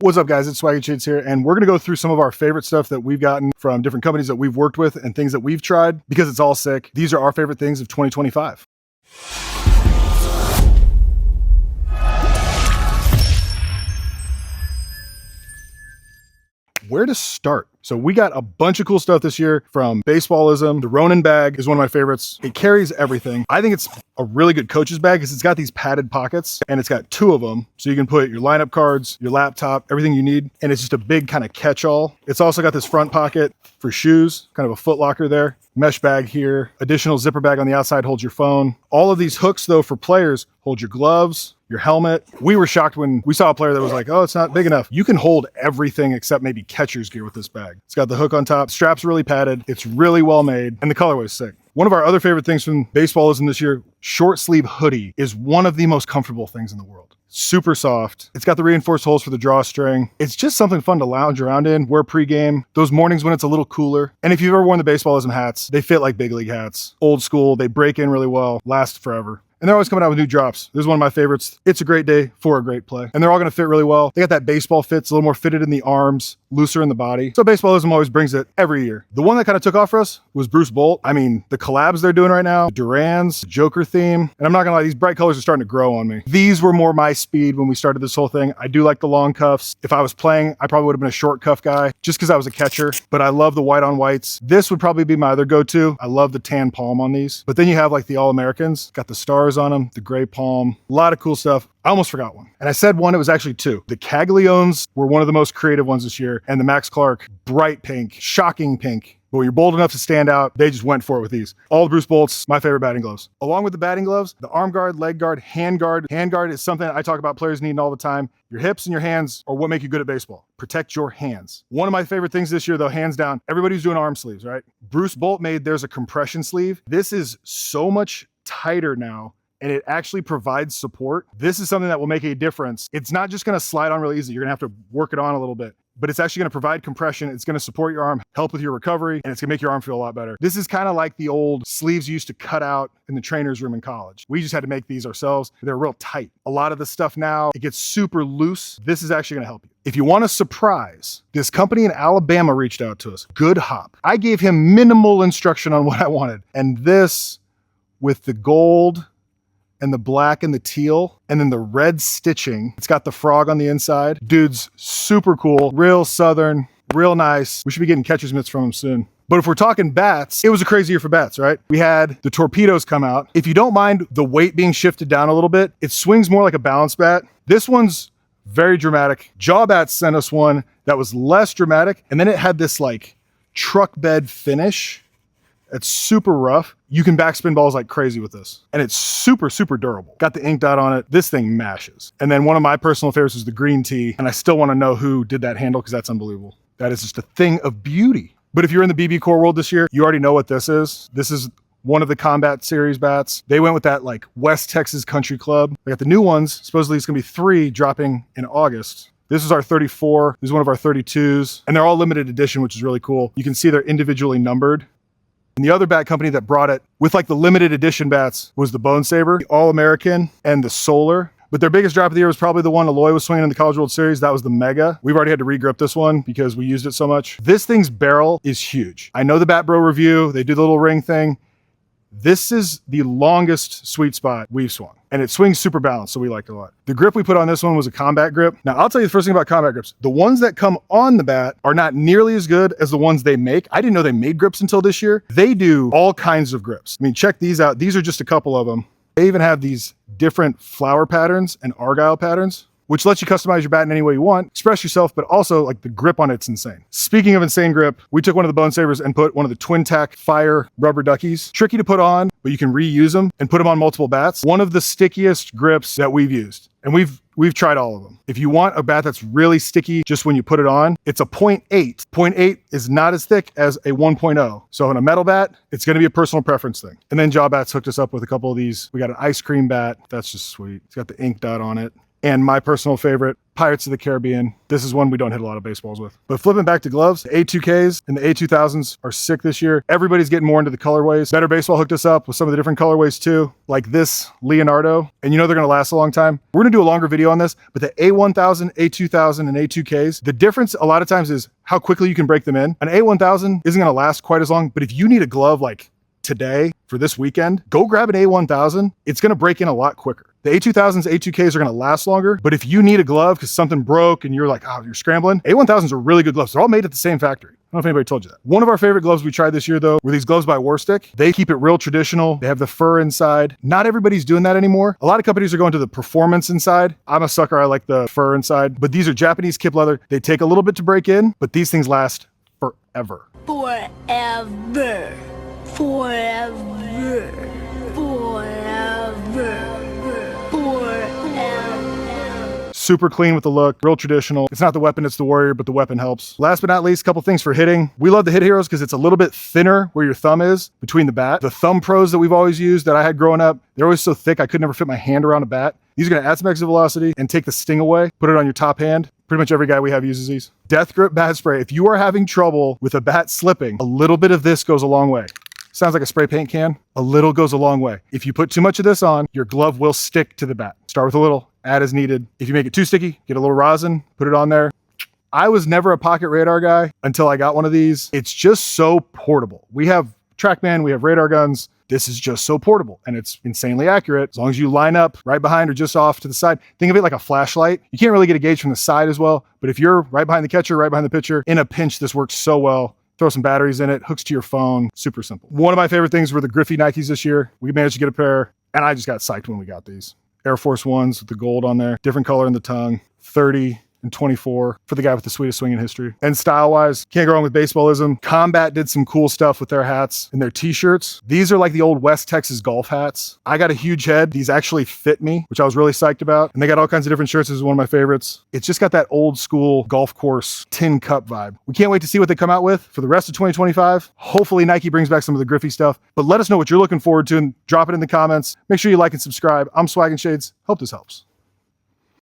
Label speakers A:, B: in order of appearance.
A: What's up, guys? It's Swaggy Shades here, and we're going to go through some of our favorite stuff that we've gotten from different companies that we've worked with and things that we've tried because it's all sick. These are our favorite things of 2025. Where to start? So we got a bunch of cool stuff this year from Baseballism. The Ronin bag is one of my favorites. It carries everything. I think it's a really good coach's bag because it's got these padded pockets and it's got two of them. So you can put your lineup cards, your laptop, everything you need. And it's just a big kind of catch-all. It's also got this front pocket for shoes, kind of a foot locker there. Mesh bag here. Additional zipper bag on the outside holds your phone. All of these hooks though for players hold your gloves, your helmet. We were shocked when we saw a player that was like, oh, it's not big enough. You can hold everything except maybe catcher's gear with this bag. It's got the hook on top, straps really padded, it's really well made, and the colorway is sick. One of our other favorite things from Baseballism this year, short sleeve hoodie is one of the most comfortable things in the world. Super soft. It's got the reinforced holes for the drawstring. It's just something fun to lounge around in, wear pregame, those mornings when it's a little cooler. And if you've ever worn the Baseballism hats, they fit like big league hats. Old school, they break in really well, last forever. And they're always coming out with new drops. This is one of my favorites. It's a great day for a great play. And they're all gonna fit really well. They got that baseball fit, it's a little more fitted in the arms, looser in the body. So Baseballism always brings it every year. The one that kind of took off for us was Bruce Bolt. I mean, the collabs they're doing right now, the Durans, the Joker theme. And I'm not gonna lie, these bright colors are starting to grow on me. These were more my speed when we started this whole thing. I do like the long cuffs. If I was playing, I probably would have been a short cuff guy just because I was a catcher, but I love the white on whites. This would probably be my other go-to. I love the tan palm on these. But then you have like the All-Americans, got the stars on them, the gray palm, a lot of cool stuff. I almost forgot one. And I said one, it was actually two. The Cagliones were one of the most creative ones this year, and the Max Clark, bright pink, shocking pink. But when you're bold enough to stand out, they just went for it with these. All the Bruce Bolts, my favorite batting gloves. Along with the batting gloves, the arm guard, leg guard, hand guard. Hand guard is something I talk about players needing all the time. Your hips and your hands are what make you good at baseball. Protect your hands. One of my favorite things this year, though, hands down, everybody's doing arm sleeves, right? Bruce Bolt made theirs a compression sleeve. This is so much tighter now, and it actually provides support. This is something that will make a difference. It's not just gonna slide on really easy. You're gonna have to work it on a little bit, but it's actually gonna provide compression. It's gonna support your arm, help with your recovery, and it's gonna make your arm feel a lot better. This is kind of like the old sleeves you used to cut out in the trainer's room in college. We just had to make these ourselves. They're real tight. A lot of the stuff now, it gets super loose. This is actually gonna help you. If you want a surprise, this company in Alabama reached out to us, Good Hop. I gave him minimal instruction on what I wanted. And this, with the gold, and the black and the teal, and then the red stitching. It's got the frog on the inside. Dude's super cool, real Southern, real nice. We should be getting catcher's mitts from him soon. But if we're talking bats, it was a crazy year for bats, right? We had the Torpedoes come out. If you don't mind the weight being shifted down a little bit, it swings more like a balance bat. This one's very dramatic. Jawbats sent us one that was less dramatic, and then it had this like truck bed finish. It's super rough. You can backspin balls like crazy with this. And it's super, super durable. Got the ink dot on it. This thing mashes. And then one of my personal favorites is the green tee. And I still want to know who did that handle because that's unbelievable. That is just a thing of beauty. But if you're in the BB Core world this year, you already know what this is. This is one of the Combat Series bats. They went with that like West Texas Country Club. They got the new ones. Supposedly it's gonna be 3 dropping in August. This is our 34. This is one of our 32s. And they're all limited edition, which is really cool. You can see they're individually numbered. And the other bat company that brought it with like the limited edition bats was the Bone Saber, the All-American, and the Solar. But their biggest drop of the year was probably the one Eloy was swinging in the College World Series. That was the Mega. We've already had to regrip this one because we used it so much. This thing's barrel is huge. I know the Bat Bro review, they do the little ring thing. This is the longest sweet spot we've swung. And it swings super balanced, so we like it a lot. The grip we put on this one was a combat grip. Now, I'll tell you the first thing about combat grips. The ones that come on the bat are not nearly as good as the ones they make. I didn't know they made grips until this year. They do all kinds of grips. I mean, check these out. These are just a couple of them. They even have these different flower patterns and argyle patterns, which lets you customize your bat in any way you want, express yourself, but also like the grip on it's insane. Speaking of insane grip, we took one of the Bone Sabers and put one of the Twin Tack Fire rubber duckies. Tricky to put on, but you can reuse them and put them on multiple bats. One of the stickiest grips that we've used. And we've tried all of them. If you want a bat that's really sticky just when you put it on, it's a 0.8. 0.8 is not as thick as a 1.0. So in a metal bat, it's gonna be a personal preference thing. And then Jawbats hooked us up with a couple of these. We got an ice cream bat. That's just sweet. It's got the ink dot on it. And my personal favorite, Pirates of the Caribbean. This is one we don't hit a lot of baseballs with. But flipping back to gloves, the A2Ks and the A2000s are sick this year. Everybody's getting more into the colorways. Better Baseball hooked us up with some of the different colorways too, like this Leonardo. And you know they're gonna last a long time. We're gonna do a longer video on this, but the A1000, A2000, and A2Ks, the difference a lot of times is how quickly you can break them in. An A1000 isn't gonna last quite as long, but if you need a glove like today for this weekend, go grab an A1000. It's gonna break in a lot quicker. The A2000s, A2Ks are gonna last longer, but if you need a glove because something broke and you're like, oh, you're scrambling, A1000s are really good gloves. They're all made at the same factory. I don't know if anybody told you that. One of our favorite gloves we tried this year though were these gloves by Warstick. They keep it real traditional. They have the fur inside. Not everybody's doing that anymore. A lot of companies are going to the performance inside. I'm a sucker, I like the fur inside, but these are Japanese kip leather. They take a little bit to break in, but these things last forever.
B: Forever. Forever. Forever.
A: Super clean with the look, real traditional. It's not the weapon, it's the warrior, but the weapon helps. Last but not least, a couple things for hitting. We love the Hit Heroes because it's a little bit thinner where your thumb is between the bat. The Thumb Pros that we've always used that I had growing up, they're always so thick I could never fit my hand around a bat. These are gonna add some extra velocity and take the sting away. Put it on your top hand. Pretty much every guy we have uses these. Death Grip Bat Spray. If you are having trouble with a bat slipping, a little bit of this goes a long way. Sounds like a spray paint can. A little goes a long way. If you put too much of this on, your glove will stick to the bat. Start with a little, add as needed. If you make it too sticky, get a little rosin, put it on there. I was never a pocket radar guy until I got one of these. It's just so portable. We have TrackMan, we have radar guns. This is just so portable and it's insanely accurate. As long as you line up right behind or just off to the side, think of it like a flashlight. You can't really get a gauge from the side as well, but if you're right behind the catcher, right behind the pitcher, in a pinch, this works so well. Throw some batteries in it, hooks to your phone, super simple. One of my favorite things were the Griffey Nikes this year. We managed to get a pair and I just got psyched when we got these. Air Force Ones with the gold on there, different color in the tongue, 30 and 24 for the guy with the sweetest swing in history. And style-wise, can't go wrong with baseballism. Combat did some cool stuff with their hats and their t-shirts. These are like the old West Texas golf hats. I got a huge head. These actually fit me, which I was really psyched about. And they got all kinds of different shirts. This is one of my favorites. It's just got that old school golf course tin cup vibe. We can't wait to see what they come out with for the rest of 2025. Hopefully Nike brings back some of the Griffey stuff, but let us know what you're looking forward to and drop it in the comments. Make sure you like and subscribe. I'm Swag and Shades. Hope this helps.